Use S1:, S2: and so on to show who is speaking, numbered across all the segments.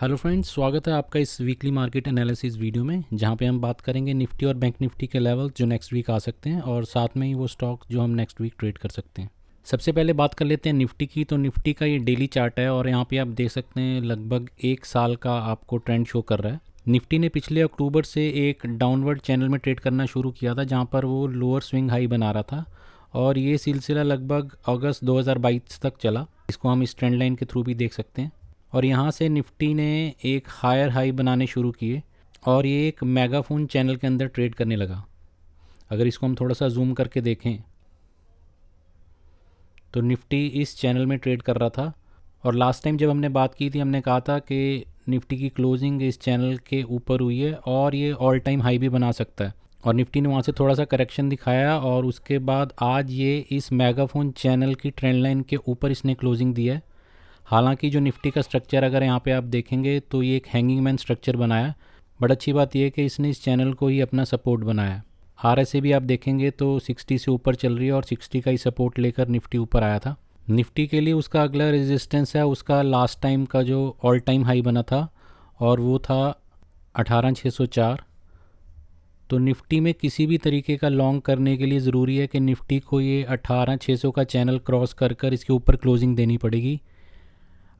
S1: Hello friends, स्वागत है आपका इस वीकली मार्केट एनालिसिस वीडियो में, जहां पे हम बात करेंगे निफ्टी और बैंक निफ्टी के लेवल जो नेक्स्ट वीक आ सकते हैं और साथ में ही वो स्टॉक जो हम नेक्स्ट वीक ट्रेड कर सकते हैं। सबसे पहले बात कर लेते हैं निफ्टी की। तो निफ्टी का ये डेली चार्ट है और यहाँ पे आप देख सकते हैं लगभग एक साल का आपको ट्रेंड शो कर रहा है। निफ्टी ने पिछले अक्टूबर से एक डाउनवर्ड चैनल में ट्रेड करना शुरू किया था, जहाँ पर वो लोअर स्विंग हाई बना रहा था और ये सिलसिला लगभग अगस्त 2022 तक चला। इसको हम इस ट्रेंड लाइन के थ्रू भी देख सकते हैं। और यहाँ से निफ्टी ने एक हायर हाई बनाने शुरू किए और ये एक मेगाफोन चैनल के अंदर ट्रेड करने लगा। अगर इसको हम थोड़ा सा जूम करके देखें तो निफ्टी इस चैनल में ट्रेड कर रहा था। और लास्ट टाइम जब हमने बात की थी, हमने कहा था कि निफ्टी की क्लोजिंग इस चैनल के ऊपर हुई है और ये ऑल टाइम हाई भी बना सकता है। और निफ्टी ने वहाँ से थोड़ा सा करेक्शन दिखाया और उसके बाद आज ये इस मेगाफोन चैनल की ट्रेंड लाइन के ऊपर इसने क्लोजिंग दी है। हालांकि जो निफ्टी का स्ट्रक्चर अगर यहाँ पे आप देखेंगे तो ये एक हैंगिंग मैन स्ट्रक्चर बनाया। बट अच्छी बात यह है कि इसने इस चैनल को ही अपना सपोर्ट बनाया। आरएसए भी आप देखेंगे तो 60 से ऊपर चल रही है और 60 का ही सपोर्ट लेकर निफ्टी ऊपर आया था। निफ्टी के लिए उसका अगला रेजिस्टेंस है उसका लास्ट टाइम का जो ऑल टाइम हाई बना था और वो था 18604। तो निफ्टी में किसी भी तरीके का लॉन्ग करने के लिए ज़रूरी है कि निफ्टी को ये 18600 का चैनल क्रॉस कर इसके ऊपर क्लोजिंग देनी पड़ेगी।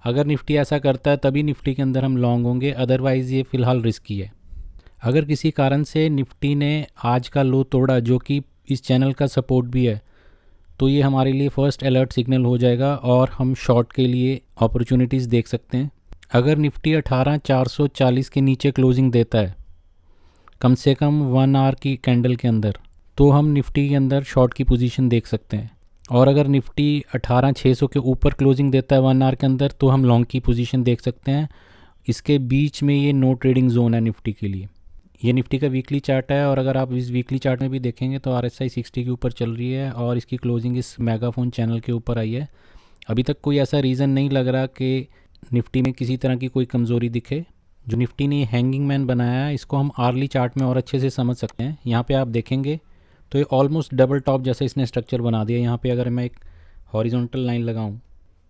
S1: अगर निफ्टी ऐसा करता है तभी निफ्टी के अंदर हम लॉन्ग होंगे, अदरवाइज़ ये फ़िलहाल रिस्की है। अगर किसी कारण से निफ्टी ने आज का लो तोड़ा, जो कि इस चैनल का सपोर्ट भी है, तो ये हमारे लिए फ़र्स्ट अलर्ट सिग्नल हो जाएगा और हम शॉर्ट के लिए अपॉर्चुनिटीज़ देख सकते हैं। अगर निफ्टी 18440 के नीचे क्लोजिंग देता है कम से कम 1 आवर की कैंडल के अंदर, तो हम निफ्टी के अंदर शॉर्ट की पोजीशन देख सकते हैं। और अगर निफ्टी 18600 के ऊपर क्लोजिंग देता है 1 आवर के अंदर, तो हम लॉन्ग की पोजीशन देख सकते हैं। इसके बीच में ये नो ट्रेडिंग जोन है निफ्टी के लिए। ये निफ्टी का वीकली चार्ट है और अगर आप इस वीकली चार्ट में भी देखेंगे तो आरएसआई 60 के ऊपर चल रही है और इसकी क्लोजिंग इस मेगाफोन चैनल के ऊपर आई है। अभी तक कोई ऐसा रीज़न नहीं लग रहा कि निफ्टी में किसी तरह की कोई कमज़ोरी दिखे। जो निफ्टी ने हैंगिंग मैन बनाया है, इसको हम आर्ली चार्ट में और अच्छे से समझ सकते हैं। यहाँ पे आप देखेंगे तो ये ऑलमोस्ट डबल टॉप जैसा इसने स्ट्रक्चर बना दिया। यहाँ पे अगर मैं एक हॉरिजॉन्टल लाइन लगाऊं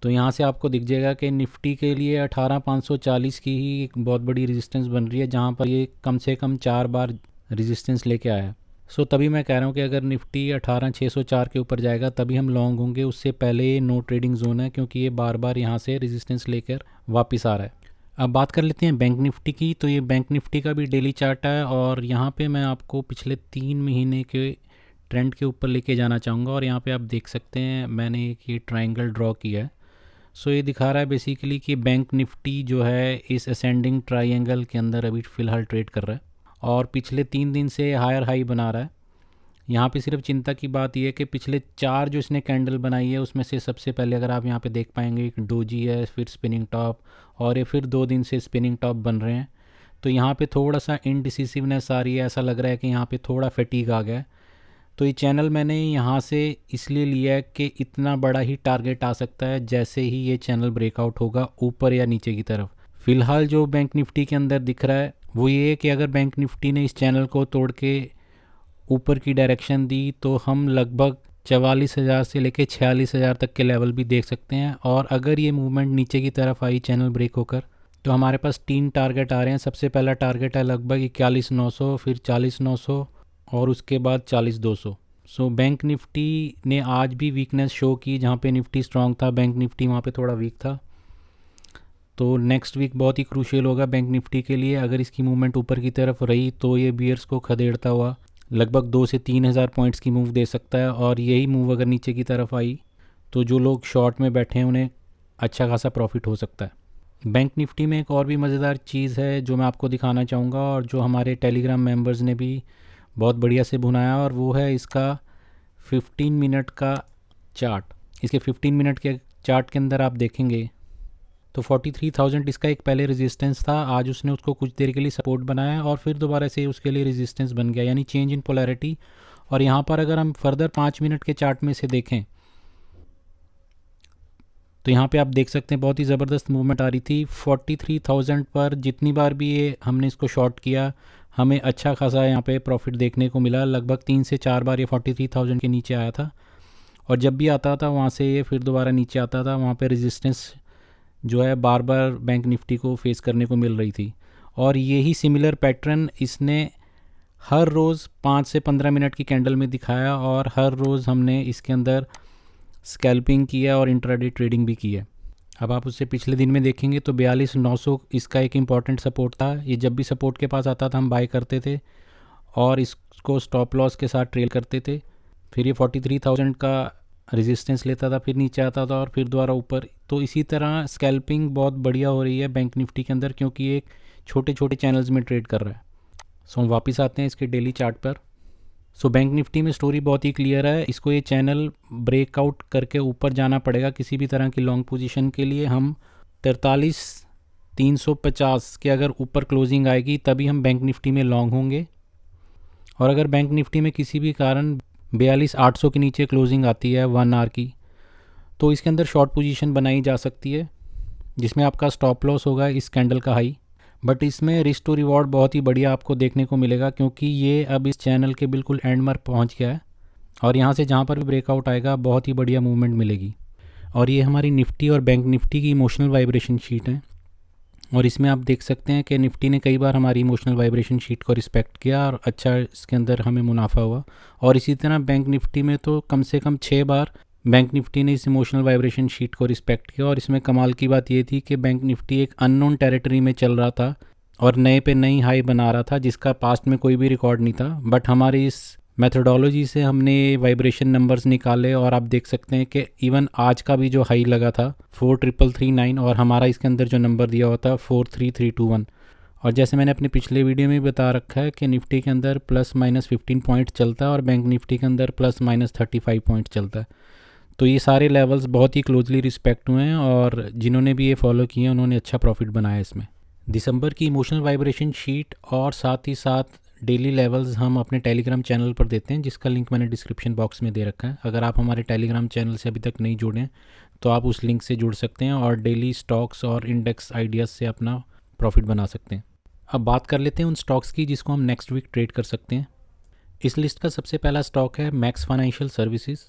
S1: तो यहाँ से आपको दिख जाएगा कि निफ्टी के लिए 18540 की ही एक बहुत बड़ी रेजिस्टेंस बन रही है, जहाँ पर ये कम से कम 4 बार रेजिस्टेंस लेके आया है। सो तभी मैं कह रहा हूँ कि अगर निफ्टी 18604 के ऊपर जाएगा तभी हम लॉन्ग होंगे, उससे पहले ये नो ट्रेडिंग जोन है, क्योंकि ये बार बार यहाँ से रेजिस्टेंस लेकर वापस आ रहा है। अब बात कर लेते हैं बैंक निफ्टी की। तो ये बैंक निफ्टी का भी डेली चार्ट है और यहाँ पे मैं आपको पिछले 3 महीने के ट्रेंड के ऊपर लेके जाना चाहूँगा। और यहाँ पे आप देख सकते हैं मैंने एक ये ट्रायंगल ड्रॉ किया है। सो ये दिखा रहा है बेसिकली कि बैंक निफ्टी जो है इस असेंडिंग ट्रायंगल के अंदर अभी फ़िलहाल ट्रेड कर रहा है और पिछले 3 दिन से हायर हाई बना रहा है। यहाँ पे सिर्फ चिंता की बात यह है कि पिछले 4 जो इसने कैंडल बनाई है उसमें से सबसे पहले अगर आप यहाँ पे देख पाएंगे एक डोजी है, फिर स्पिनिंग टॉप और ये फिर 2 दिन से स्पिनिंग टॉप बन रहे हैं। तो यहाँ पे थोड़ा सा इनडिसिसिवनेस आ रही है, ऐसा लग रहा है कि यहाँ पे थोड़ा फटीग आ गया है। तो ये चैनल मैंने यहाँ से इसलिए लिया है कि इतना बड़ा ही टारगेट आ सकता है जैसे ही ये चैनल ब्रेकआउट होगा ऊपर या नीचे की तरफ। फ़िलहाल जो बैंक निफ्टी के अंदर दिख रहा है वो ये है कि अगर बैंक निफ्टी ने इस चैनल को तोड़ के ऊपर की डायरेक्शन दी तो हम लगभग 44,000 से लेकर 46,000 तक के लेवल भी देख सकते हैं। और अगर ये मूवमेंट नीचे की तरफ आई चैनल ब्रेक होकर, तो हमारे पास 3 टारगेट आ रहे हैं। सबसे पहला टारगेट है लगभग 41,900, फिर 40,900 और उसके बाद 40,200। सो बैंक निफ्टी ने आज भी वीकनेस शो की, जहाँ पे निफ्टी स्ट्रांग था बैंक निफ्टी वहाँ पे थोड़ा वीक था। तो नेक्स्ट वीक बहुत ही क्रूशियल होगा बैंक निफ्टी के लिए। अगर इसकी मूवमेंट ऊपर की तरफ रही तो ये बियर्स को खदेड़ता हुआ लगभग 2 से 3,000 पॉइंट्स की मूव दे सकता है। और यही मूव अगर नीचे की तरफ आई तो जो लोग शॉर्ट में बैठे हैं उन्हें अच्छा खासा प्रॉफिट हो सकता है। बैंक निफ्टी में एक और भी मज़ेदार चीज़ है जो मैं आपको दिखाना चाहूँगा और जो हमारे टेलीग्राम मेंबर्स ने भी बहुत बढ़िया से भुनाया, और वो है इसका 15 मिनट का चार्ट। इसके 15 मिनट के चार्ट के अंदर आप देखेंगे तो 43,000 इसका एक पहले रेजिस्टेंस था। आज उसने उसको कुछ देर के लिए सपोर्ट बनाया और फिर दोबारा से उसके लिए रेजिस्टेंस बन गया, यानी चेंज इन पोलैरिटी। और यहाँ पर अगर हम फर्दर 5 मिनट के चार्ट में से देखें तो यहाँ पे आप देख सकते हैं बहुत ही ज़बरदस्त मूवमेंट आ रही थी। 43,000 पर जितनी बार भी ये हमने इसको शॉर्ट किया हमें अच्छा खासा यहाँ पे प्रॉफिट देखने को मिला। लगभग 3 से 4 बार ये 43,000 के नीचे आया था और जब भी आता था वहाँ से ये फिर दोबारा नीचे आता था। वहाँ पे रेजिस्टेंस जो है बार बार बैंक निफ्टी को फेस करने को मिल रही थी। और यही सिमिलर पैटर्न इसने हर रोज़ 5 से 15 मिनट की कैंडल में दिखाया और हर रोज़ हमने इसके अंदर स्कैल्पिंग किया और इंट्राडे ट्रेडिंग भी की है। अब आप उससे पिछले दिन में देखेंगे तो 42,900 इसका एक इम्पॉर्टेंट सपोर्ट था। ये जब भी सपोर्ट के पास आता था हम बाय करते थे और इसको स्टॉप लॉस के साथ ट्रेल करते थे। फिर ये 43,000 का रेजिस्टेंस लेता था, फिर नीचे आता था और फिर दोबारा ऊपर। तो इसी तरह स्कैल्पिंग बहुत बढ़िया हो रही है बैंक निफ्टी के अंदर, क्योंकि ये एक छोटे छोटे चैनल्स में ट्रेड कर रहा है। सो हम वापस आते हैं इसके डेली चार्ट पर। सो बैंक निफ्टी में स्टोरी बहुत ही क्लियर है। इसको ये चैनल ब्रेकआउट करके ऊपर जाना पड़ेगा किसी भी तरह की लॉन्ग पोजीशन के लिए। हम 43,350 के अगर ऊपर क्लोजिंग आएगी तभी हम बैंक निफ्टी में लॉन्ग होंगे। और अगर बैंक निफ्टी में किसी भी कारण 42,800 के नीचे क्लोजिंग आती है 1 आवर की, तो इसके अंदर शॉर्ट पोजीशन बनाई जा सकती है, जिसमें आपका स्टॉप लॉस होगा इस कैंडल का हाई। बट इसमें रिस्क टू रिवॉर्ड बहुत ही बढ़िया आपको देखने को मिलेगा, क्योंकि ये अब इस चैनल के बिल्कुल एंड पर पहुंच गया है और यहाँ से जहाँ पर भी ब्रेकआउट आएगा बहुत ही बढ़िया मूवमेंट मिलेगी। और ये हमारी निफ्टी और बैंक निफ्टी की इमोशनल वाइब्रेशन शीट है और इसमें आप देख सकते हैं कि निफ्टी ने कई बार हमारी इमोशनल वाइब्रेशन शीट को रिस्पेक्ट किया और अच्छा इसके अंदर हमें मुनाफा हुआ। और इसी तरह बैंक निफ्टी में तो कम से कम 6 बार बैंक निफ्टी ने इस इमोशनल वाइब्रेशन शीट को रिस्पेक्ट किया। और इसमें कमाल की बात ये थी कि बैंक निफ्टी एक अननोन टेरिटरी में चल रहा था और नए पे नई हाई बना रहा था, जिसका पास्ट में कोई भी रिकॉर्ड नहीं था। बट हमारी इस मेथोडोलॉजी से हमने वाइब्रेशन नंबर्स निकाले और आप देख सकते हैं कि इवन आज का भी जो हाई लगा था 43339 और हमारा इसके अंदर जो नंबर दिया हुआ था 43321। और जैसे मैंने अपने पिछले वीडियो में बता रखा है कि निफ्टी के अंदर ±15 पॉइंट चलता है और बैंक निफ्टी के अंदर ±35 पॉइंट चलता है। तो ये सारे लेवल्स बहुत ही क्लोजली रिस्पेक्ट हुए हैं और जिन्होंने भी ये फॉलो किए हैं उन्होंने अच्छा प्रॉफिट बनाया इसमें। दिसंबर की इमोशनल वाइब्रेशन शीट और साथ ही साथ डेली लेवल्स हम अपने टेलीग्राम चैनल पर देते हैं, जिसका लिंक मैंने डिस्क्रिप्शन बॉक्स में दे रखा है। अगर आप हमारे टेलीग्राम चैनल से अभी तक नहीं जुड़े हैं तो आप उस लिंक से जुड़ सकते हैं और डेली स्टॉक्स और इंडेक्स आइडियाज़ से अपना प्रॉफिट बना सकते हैं। अब बात कर लेते हैं उन स्टॉक्स की जिसको हम नेक्स्ट वीक ट्रेड कर सकते हैं। इस लिस्ट का सबसे पहला स्टॉक है मैक्स फाइनेंशियल सर्विसेज।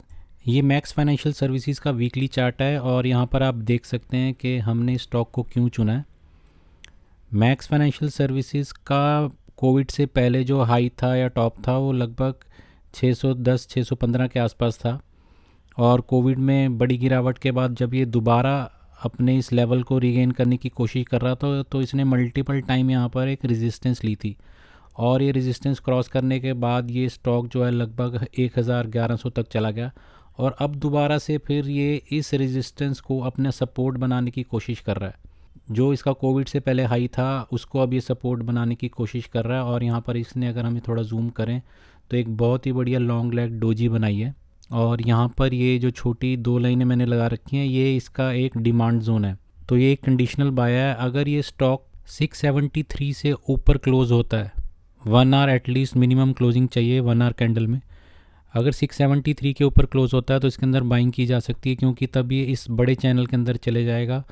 S1: ये मैक्स फाइनेंशियल सर्विसेज का वीकली चार्ट है और यहाँ पर आप देख सकते हैं कि हमने स्टॉक को क्यों चुना है। मैक्स फाइनेंशियल सर्विसेज का कोविड से पहले जो हाई था या टॉप था वो लगभग 610-615 के आसपास था और कोविड में बड़ी गिरावट के बाद जब ये दोबारा अपने इस लेवल को रिगेन करने की कोशिश कर रहा था तो इसने मल्टीपल टाइम यहाँ पर एक रेजिस्टेंस ली थी और ये रेजिस्टेंस क्रॉस करने के बाद ये स्टॉक जो है लगभग 1100 तक चला गया और अब दोबारा से फिर ये इस रेजिस्टेंस को अपना सपोर्ट बनाने की कोशिश कर रहा है। जो इसका कोविड से पहले हाई था उसको अब ये सपोर्ट बनाने की कोशिश कर रहा है और यहाँ पर इसने अगर हमें थोड़ा जूम करें तो एक बहुत ही बढ़िया लॉन्ग लेग डोजी बनाई है और यहाँ पर ये जो छोटी 2 लाइनें मैंने लगा रखी हैं ये इसका एक डिमांड जोन है। तो ये एक कंडीशनल बाय है। अगर ये स्टॉक 673 से ऊपर क्लोज होता है, 1 आवर एटलीस्ट मिनिमम क्लोजिंग चाहिए 1 आवर कैंडल में, अगर 673 के ऊपर क्लोज होता है तो इसके अंदर बाइंग की जा सकती है, क्योंकि तब ये इस बड़े चैनल के अंदर चले जाएगा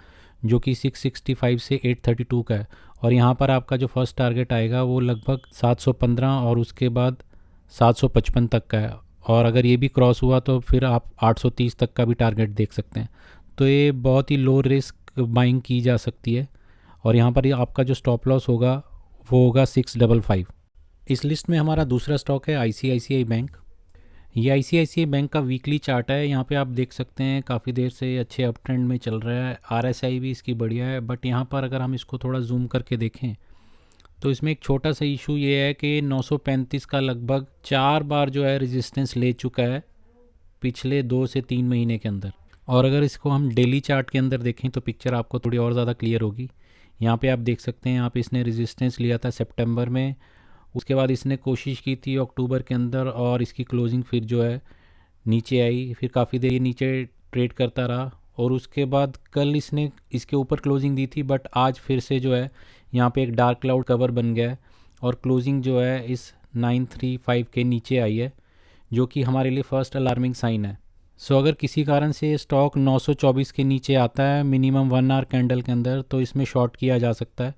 S1: जो कि 665 से 832 का है। और यहाँ पर आपका जो फर्स्ट टारगेट आएगा वो लगभग 715 और उसके बाद 755 तक का है और अगर ये भी क्रॉस हुआ तो फिर आप 830 तक का भी टारगेट देख सकते हैं। तो ये बहुत ही लो रिस्क बाइंग की जा सकती है और यहाँ पर ये आपका जो स्टॉप लॉस होगा वो होगा 655। इस लिस्ट में हमारा दूसरा स्टॉक है ICICI बैंक। ये ICICI बैंक का वीकली चार्ट है। यहाँ पे आप देख सकते हैं काफ़ी देर से अच्छे अप ट्रेंड में चल रहा है, RSI भी इसकी बढ़िया है। बट यहाँ पर अगर हम इसको थोड़ा जूम करके देखें तो इसमें एक छोटा सा इशू ये है कि 935 का लगभग 4 बार जो है रेजिस्टेंस ले चुका है पिछले 2 से 3 महीने के अंदर। और अगर इसको हम डेली चार्ट के अंदर देखें तो पिक्चर आपको थोड़ी और ज़्यादा क्लियर होगी। यहाँ पे आप देख सकते हैं यहाँ पे इसने रेजिस्टेंस लिया था सितंबर में, उसके बाद इसने कोशिश की थी अक्टूबर के अंदर और इसकी क्लोजिंग फिर जो है नीचे आई, फिर काफ़ी देर ये नीचे ट्रेड करता रहा और उसके बाद कल इसने इसके ऊपर क्लोजिंग दी थी। बट आज फिर से जो है यहाँ पे एक डार्क क्लाउड कवर बन गया है और क्लोजिंग जो है इस 935 के नीचे आई है, जो कि हमारे लिए फर्स्ट अलार्मिंग साइन है। सो अगर किसी कारण से स्टॉक 924 के नीचे आता है मिनिमम 1 आवर कैंडल के अंदर तो इसमें शॉर्ट किया जा सकता है,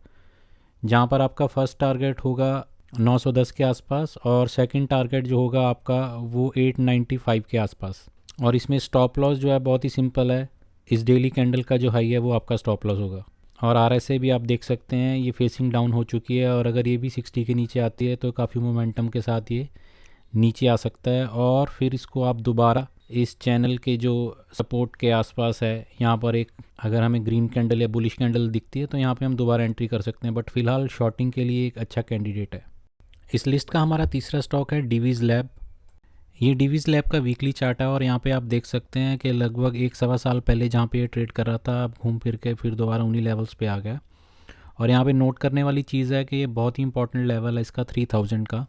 S1: जहाँ पर आपका फर्स्ट टारगेट होगा 910 के आसपास और सेकंड टारगेट जो होगा आपका वो 895 के आसपास। और इसमें स्टॉप लॉस जो है बहुत ही सिंपल है, इस डेली कैंडल का जो हाई है वो आपका स्टॉप लॉस होगा। और RSI भी आप देख सकते हैं ये फेसिंग डाउन हो चुकी है, और अगर ये भी 60 के नीचे आती है तो काफ़ी मोमेंटम के साथ ये नीचे आ सकता है, और फिर इसको आप दोबारा इस चैनल के जो सपोर्ट के आसपास है यहाँ पर एक, अगर हमें ग्रीन कैंडल या बुलिश कैंडल दिखती है तो यहाँ पे हम दोबारा एंट्री कर सकते हैं, बट फिलहाल शॉर्टिंग के लिए एक अच्छा कैंडिडेट है। इस लिस्ट का हमारा तीसरा स्टॉक है डिवीज़ लैब। ये डिवीज़ लैब का वीकली चार्ट है, और यहाँ पे आप देख सकते हैं कि लगभग 1-1.25 साल पहले जहाँ पे ये ट्रेड कर रहा था, अब घूम फिर के फिर दोबारा उन्हीं लेवल्स पे आ गया। और यहाँ पे नोट करने वाली चीज़ है कि ये बहुत ही इंपॉर्टेंट लेवल है इसका 3000 का,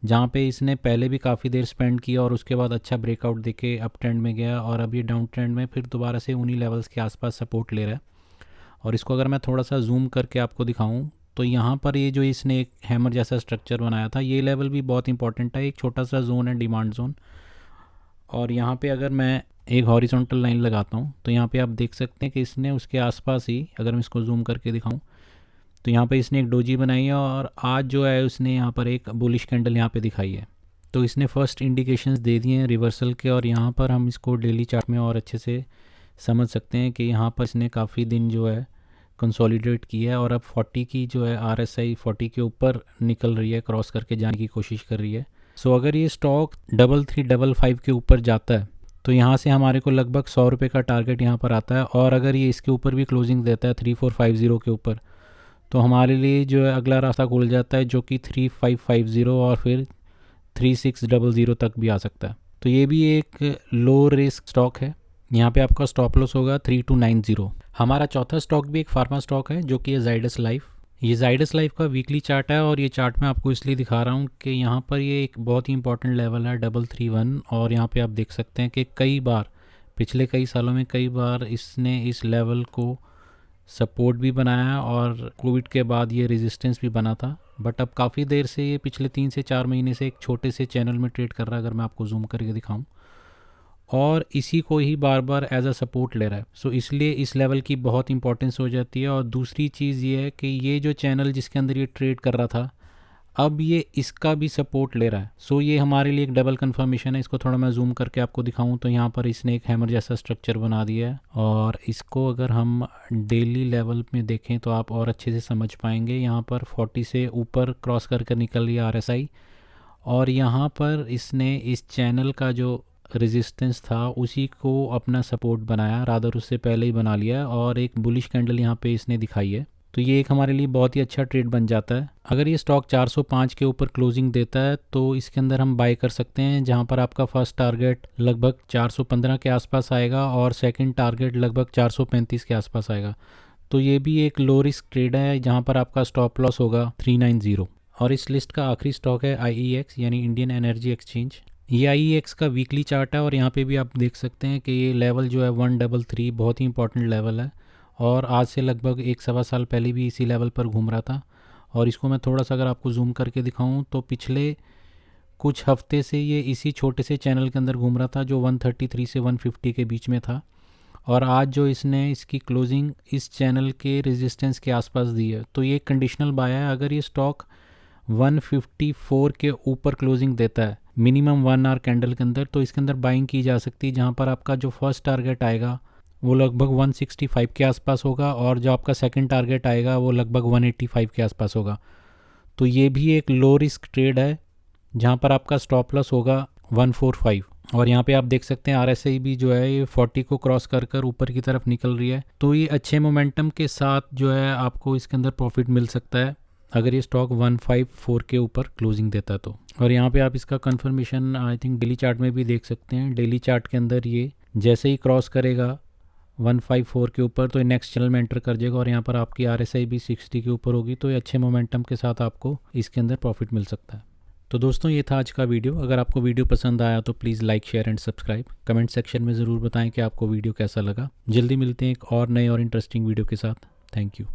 S1: जहाँ पे इसने पहले भी काफ़ी देर स्पेंड किया और उसके बाद अच्छा ब्रेकआउट देके अप ट्रेंड में गया, और अब ये डाउन ट्रेंड में फिर दोबारा से उन्हीं लेवल्स के आसपास सपोर्ट ले रहा है। और इसको अगर मैं थोड़ा सा जूम करके आपको दिखाऊं तो यहाँ पर ये जो इसने एक हैमर जैसा स्ट्रक्चर बनाया था, ये लेवल भी बहुत इंपॉर्टेंट है। एक छोटा सा जोन है डिमांड जोन, और यहाँ पे अगर मैं एक हॉरिजॉन्टल लाइन लगाता हूँ तो यहाँ पे आप देख सकते हैं कि इसने उसके आसपास ही, अगर मैं इसको जूम करके दिखाऊँ तो यहाँ पे इसने एक डोजी बनाई है, और आज जो है उसने यहाँ पर एक बुलिश कैंडल यहाँ पे दिखाई है। तो इसने फर्स्ट इंडिकेशंस दे दिए हैं रिवर्सल के, और यहाँ पर हम इसको डेली चार्ट में और अच्छे से समझ सकते हैं कि यहाँ पर इसने काफ़ी दिन जो है कंसोलिडेट किया है, और अब 40 की जो है RSI 40 के ऊपर निकल रही है, क्रॉस करके जाने की कोशिश कर रही है। सो अगर ये स्टॉक 3355 के ऊपर जाता है तो यहाँ से हमारे को लगभग 100 रुपये का टारगेट यहाँ पर आता है, और अगर ये इसके ऊपर भी क्लोजिंग देता है 3450 के ऊपर, तो हमारे लिए जो है अगला रास्ता खुल जाता है जो कि 3550 और फिर 3600 तक भी आ सकता है। तो ये भी एक लो रिस्क स्टॉक है। यहाँ पे आपका स्टॉप लॉस होगा 3290। हमारा चौथा स्टॉक भी एक फार्मा स्टॉक है जो कि है जाइडस लाइफ। ये जाइडस लाइफ का वीकली चार्ट है, और ये चार्ट मैं आपको इसलिए दिखा रहा हूँ कि यहाँ पर ये एक बहुत ही इंपॉर्टेंट लेवल है 331, और यहाँ पे आप देख सकते हैं कि कई बार पिछले कई सालों में कई बार इसने इस लेवल को सपोर्ट भी बनाया, और कोविड के बाद ये रेजिस्टेंस भी बना था, बट अब काफ़ी देर से ये पिछले 3 से 4 महीने से एक छोटे से चैनल में ट्रेड कर रहा है, अगर मैं आपको जूम करके दिखाऊं, और इसी को ही बार बार एज अ सपोर्ट ले रहा है। सो इसलिए इस लेवल की बहुत इंपॉर्टेंस हो जाती है। और दूसरी चीज़ ये है कि ये जो चैनल जिसके अंदर ये ट्रेड कर रहा था, अब ये इसका भी सपोर्ट ले रहा है। सो ये हमारे लिए एक डबल कंफर्मेशन है। इसको थोड़ा मैं जूम करके आपको दिखाऊं तो यहाँ पर इसने एक हैमर जैसा स्ट्रक्चर बना दिया है, और इसको अगर हम डेली लेवल में देखें तो आप और अच्छे से समझ पाएंगे। यहाँ पर 40 से ऊपर क्रॉस कर निकल रही है RSI, और यहाँ पर इसने इस चैनल का जो रेजिस्टेंस था उसी को अपना सपोर्ट बनाया, रादर उससे पहले ही बना लिया, और एक बुलिश कैंडल यहाँ पे इसने दिखाई है। तो ये एक हमारे लिए बहुत ही अच्छा ट्रेड बन जाता है। अगर ये स्टॉक 405 के ऊपर क्लोजिंग देता है तो इसके अंदर हम बाय कर सकते हैं, जहाँ पर आपका फर्स्ट टारगेट लगभग 415 के आसपास आएगा, और सेकंड टारगेट लगभग 435 के आसपास आएगा। तो ये भी एक लो रिस्क ट्रेड है, जहाँ पर आपका स्टॉप लॉस होगा 390। और इस लिस्ट का आखिरी स्टॉक है IEX यानी इंडियन एनर्जी एक्सचेंज। ये IEX का वीकली चार्ट है, और यहाँ पे भी आप देख सकते हैं कि ये लेवल जो है 133 बहुत ही इंपॉर्टेंट लेवल है, और आज से लगभग 1-1.25 साल पहले भी इसी लेवल पर घूम रहा था। और इसको मैं थोड़ा सा अगर आपको जूम करके दिखाऊं तो पिछले कुछ हफ्ते से ये इसी छोटे से चैनल के अंदर घूम रहा था जो 133 से 150 के बीच में था, और आज जो इसने इसकी क्लोजिंग इस चैनल के रेजिस्टेंस के आसपास दी है, तो ये कंडीशनल बाय है। अगर ये स्टॉक 154 के ऊपर क्लोजिंग देता है मिनिमम 1 आवर कैंडल के अंदर, तो इसके अंदर बाइंग की जा सकती है, जहाँ पर आपका जो फर्स्ट टारगेट आएगा वो लगभग 165 के आसपास होगा, और जो आपका सेकंड टारगेट आएगा वो लगभग 185 के आसपास होगा। तो ये भी एक लो रिस्क ट्रेड है, जहाँ पर आपका स्टॉप लॉस होगा 145। और यहाँ पे आप देख सकते हैं RSI भी जो है ये 40 को क्रॉस कर ऊपर की तरफ निकल रही है। तो ये अच्छे मोमेंटम के साथ जो है आपको इसके अंदर प्रॉफिट मिल सकता है अगर ये स्टॉक 154 के ऊपर क्लोजिंग देता है तो। और यहाँ पे आप इसका confirmation I think daily chart में भी देख सकते हैं। डेली चार्ट के अंदर ये जैसे ही क्रॉस करेगा 154 के ऊपर तो ये नेक्स्ट चैनल में एंटर कर जाएगा, और यहाँ पर आपकी RSI भी 60 के ऊपर होगी। तो ये अच्छे मोमेंटम के साथ आपको इसके अंदर प्रॉफिट मिल सकता है। तो दोस्तों ये था आज का वीडियो। अगर आपको वीडियो पसंद आया तो please like share and subscribe. Comment section में ज़रूर बताएं कि आपको वीडियो कैसा लगा। जल्दी मिलते हैं एक और नए और इंटरेस्टिंग वीडियो के साथ। Thank you.